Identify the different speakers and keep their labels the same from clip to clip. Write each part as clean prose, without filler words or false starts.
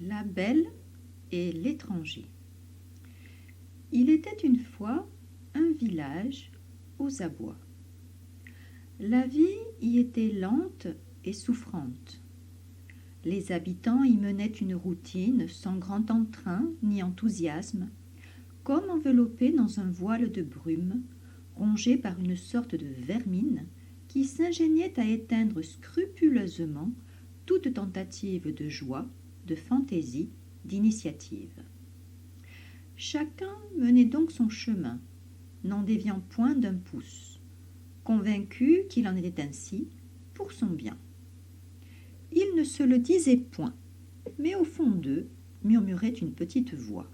Speaker 1: La belle et l'étranger. Il était une fois un village aux abois. La vie y était lente et souffrante. Les habitants y menaient une routine sans grand entrain ni enthousiasme, comme enveloppés dans un voile de brume, rongés par une sorte de vermine qui s'ingéniait à éteindre scrupuleusement toute tentative de joie, de fantaisie, d'initiative. Chacun menait donc son chemin, n'en déviant point d'un pouce, convaincu qu'il en était ainsi pour son bien. Ils ne se le disaient point, mais au fond d'eux murmurait une petite voix.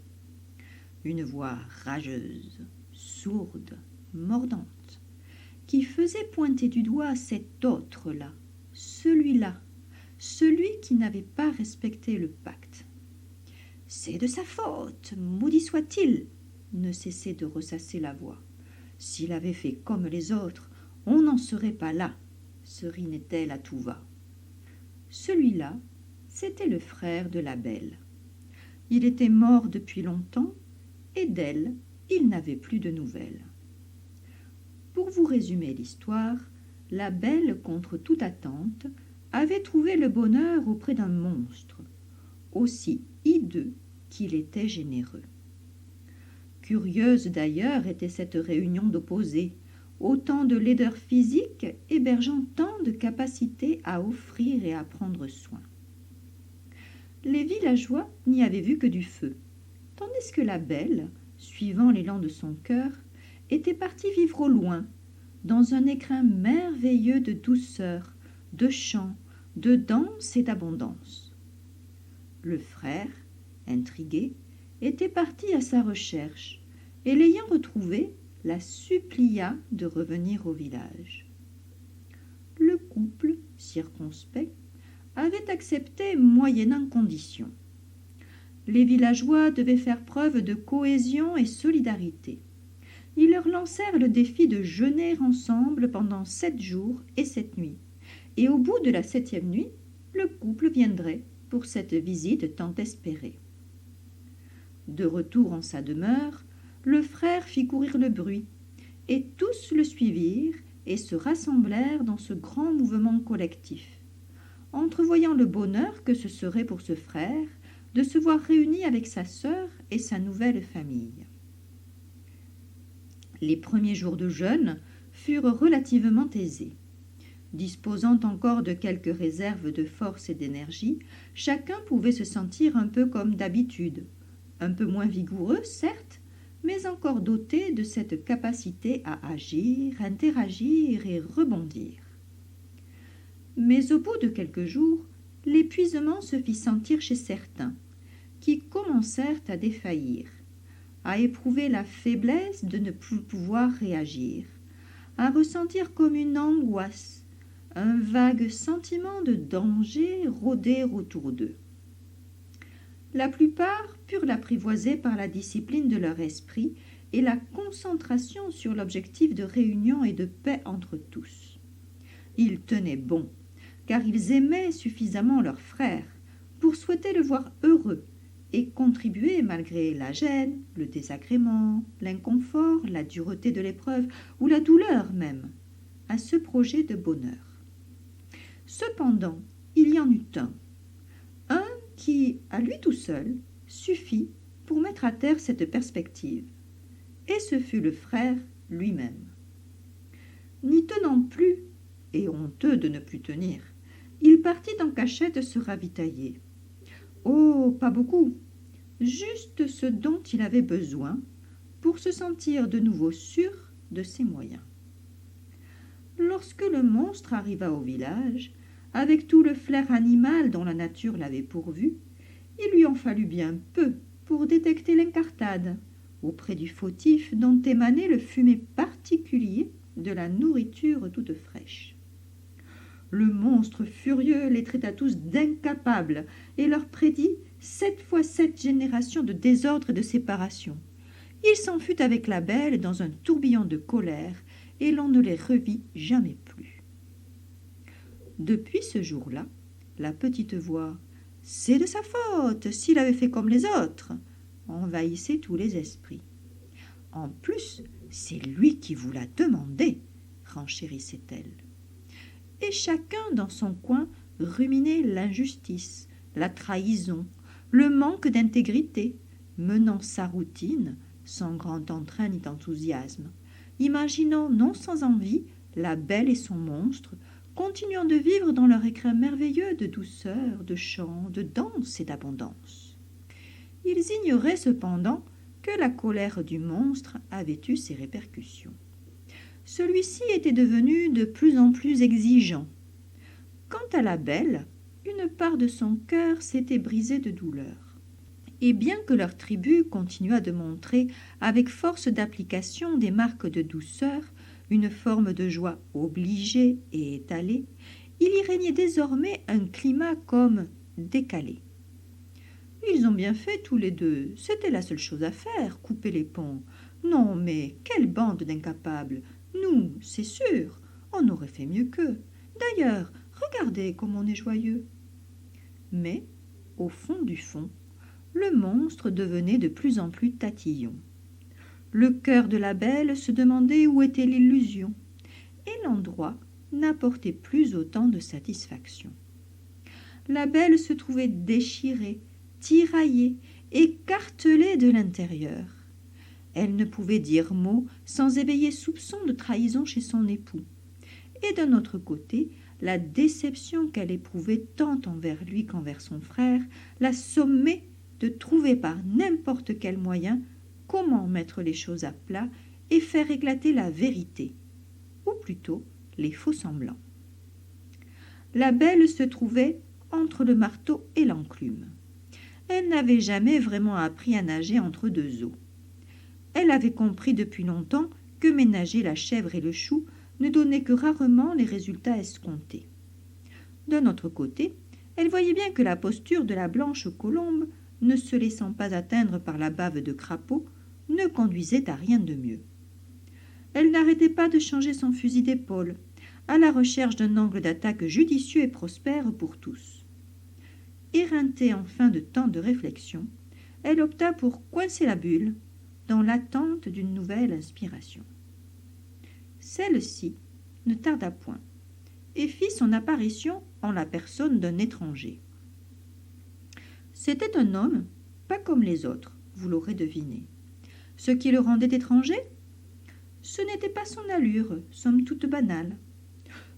Speaker 1: Une voix rageuse, sourde, mordante, qui faisait pointer du doigt cet autre-là, celui-là, celui qui n'avait pas respecté le pacte. « C'est de sa faute, maudit soit-il !» ne cessait de ressasser la voix. « S'il avait fait comme les autres, on n'en serait pas là !» se rinait-elle à tout va. Celui-là, c'était le frère de la belle. Il était mort depuis longtemps, et d'elle, il n'avait plus de nouvelles. Pour vous résumer l'histoire, la belle, contre toute attente, avait trouvé le bonheur auprès d'un monstre, aussi hideux qu'il était généreux. Curieuse d'ailleurs était cette réunion d'opposés, autant de laideur physique hébergeant tant de capacité à offrir et à prendre soin. Les villageois n'y avaient vu que du feu, tandis que la belle, suivant l'élan de son cœur, était partie vivre au loin, dans un écrin merveilleux de douceur, de chant, de danse et d'abondance. Le frère, intrigué, était parti à sa recherche, et l'ayant retrouvé, la supplia de revenir au village. Le couple, circonspect, avait accepté moyennant condition. Les villageois devaient faire preuve de cohésion et solidarité. Ils leur lancèrent le défi de jeûner ensemble pendant 7 jours et 7 nuits, et au bout de la 7e nuit, le couple viendrait pour cette visite tant espérée. De retour en sa demeure, le frère fit courir le bruit, et tous le suivirent et se rassemblèrent dans ce grand mouvement collectif, entrevoyant le bonheur que ce serait pour ce frère de se voir réuni avec sa sœur et sa nouvelle famille. Les premiers jours de jeûne furent relativement aisés. Disposant encore de quelques réserves de force et d'énergie, chacun pouvait se sentir un peu comme d'habitude, un peu moins vigoureux, certes, mais encore doté de cette capacité à agir, interagir et rebondir. Mais au bout de quelques jours, l'épuisement se fit sentir chez certains, qui commencèrent à défaillir, à éprouver la faiblesse de ne plus pouvoir réagir, à ressentir comme une angoisse, un vague sentiment de danger rôder autour d'eux. La plupart purent l'apprivoiser par la discipline de leur esprit et la concentration sur l'objectif de réunion et de paix entre tous. Ils tenaient bon, car ils aimaient suffisamment leur frère pour souhaiter le voir heureux et contribuer, malgré la gêne, le désagrément, l'inconfort, la dureté de l'épreuve ou la douleur même, à ce projet de bonheur. Cependant, il y en eut un qui, à lui tout seul, suffit pour mettre à terre cette perspective, et ce fut le frère lui-même. N'y tenant plus, et honteux de ne plus tenir, il partit en cachette se ravitailler. Oh, pas beaucoup, juste ce dont il avait besoin pour se sentir de nouveau sûr de ses moyens. Lorsque le monstre arriva au village, avec tout le flair animal dont la nature l'avait pourvu, il lui en fallut bien peu pour détecter l'incartade, auprès du fautif dont émanait le fumet particulier de la nourriture toute fraîche. Le monstre furieux les traita tous d'incapables et leur prédit 7 fois 7 générations de désordre et de séparation. Il s'en fut avec la belle dans un tourbillon de colère, et l'on ne les revit jamais plus. Depuis ce jour-là, la petite voix C'est de sa faute, s'il avait fait comme les autres, envahissait tous les esprits. En plus, c'est lui qui vous l'a demandé, renchérissait-elle. Et chacun dans son coin ruminait l'injustice, la trahison, le manque d'intégrité, menant sa routine sans grand entrain ni enthousiasme, imaginant non sans envie la belle et son monstre, continuant de vivre dans leur écrin merveilleux de douceur, de chant, de danse et d'abondance. Ils ignoraient cependant que la colère du monstre avait eu ses répercussions. Celui-ci était devenu de plus en plus exigeant. Quant à la belle, une part de son cœur s'était brisée de douleur. Et bien que leur tribu continuât de montrer avec force d'application des marques de douceur, une forme de joie obligée et étalée, il y régnait désormais un climat comme décalé. Ils ont bien fait tous les deux, c'était la seule chose à faire, couper les ponts. Non, mais quelle bande d'incapables! Nous, c'est sûr, on aurait fait mieux qu'eux. D'ailleurs, regardez comme on est joyeux. Mais, au fond du fond, le monstre devenait de plus en plus tatillon. Le cœur de la belle se demandait où était l'illusion, et l'endroit n'apportait plus autant de satisfaction. La belle se trouvait déchirée, tiraillée, écartelée de l'intérieur. Elle ne pouvait dire mot sans éveiller soupçon de trahison chez son époux. Et d'un autre côté, la déception qu'elle éprouvait tant envers lui qu'envers son frère la sommait de trouver par n'importe quel moyen comment mettre les choses à plat et faire éclater la vérité, ou plutôt les faux-semblants. La belle se trouvait entre le marteau et l'enclume. Elle n'avait jamais vraiment appris à nager entre deux eaux. Elle avait compris depuis longtemps que ménager la chèvre et le chou ne donnait que rarement les résultats escomptés. D'un autre côté, elle voyait bien que la posture de la blanche colombe, ne se laissant pas atteindre par la bave de crapaud, ne conduisait à rien de mieux. Elle n'arrêtait pas de changer son fusil d'épaule, à la recherche d'un angle d'attaque judicieux et prospère pour tous. Éreintée en fin de temps de réflexion, elle opta pour coincer la bulle, dans l'attente d'une nouvelle inspiration. Celle-ci ne tarda point, et fit son apparition en la personne d'un étranger. C'était un homme, pas comme les autres, vous l'aurez deviné. Ce qui le rendait étranger, ce n'était pas son allure, somme toute banale.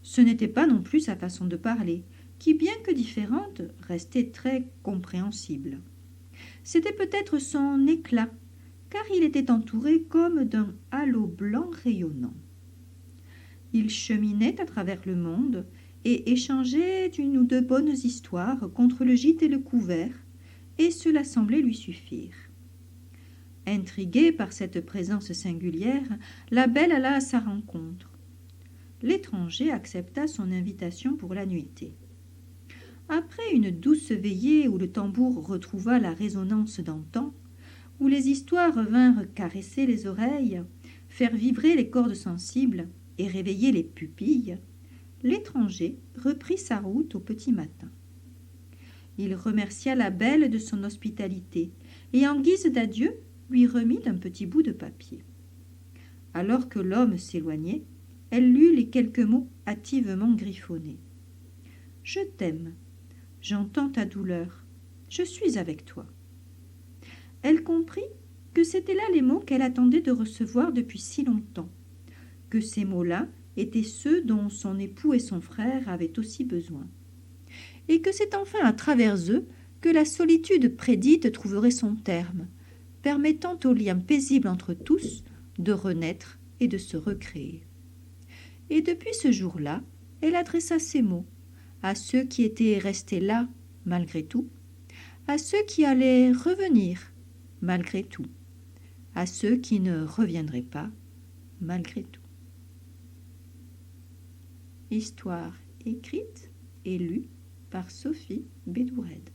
Speaker 1: Ce n'était pas non plus sa façon de parler, qui, bien que différente, restait très compréhensible. C'était peut-être son éclat, car il était entouré comme d'un halo blanc rayonnant. Il cheminait à travers le monde et échangeait une ou deux bonnes histoires contre le gîte et le couvert, et cela semblait lui suffire. Intriguée par cette présence singulière, la belle alla à sa rencontre. L'étranger accepta son invitation pour la nuitée. Après une douce veillée où le tambour retrouva la résonance d'antan, où les histoires vinrent caresser les oreilles, faire vibrer les cordes sensibles et réveiller les pupilles, l'étranger reprit sa route au petit matin. Il remercia la belle de son hospitalité et en guise d'adieu lui remit un petit bout de papier. Alors que l'homme s'éloignait, elle lut les quelques mots hâtivement griffonnés. « Je t'aime, j'entends ta douleur, je suis avec toi. » Elle comprit que c'étaient là les mots qu'elle attendait de recevoir depuis si longtemps, que ces mots-là étaient ceux dont son époux et son frère avaient aussi besoin, et que c'est enfin à travers eux que la solitude prédite trouverait son terme, permettant au lien paisible entre tous de renaître et de se recréer. Et depuis ce jour-là, elle adressa ces mots à ceux qui étaient restés là malgré tout, à ceux qui allaient revenir malgré tout, à ceux qui ne reviendraient pas malgré tout. Histoire écrite et lue par Sophie Bédoured.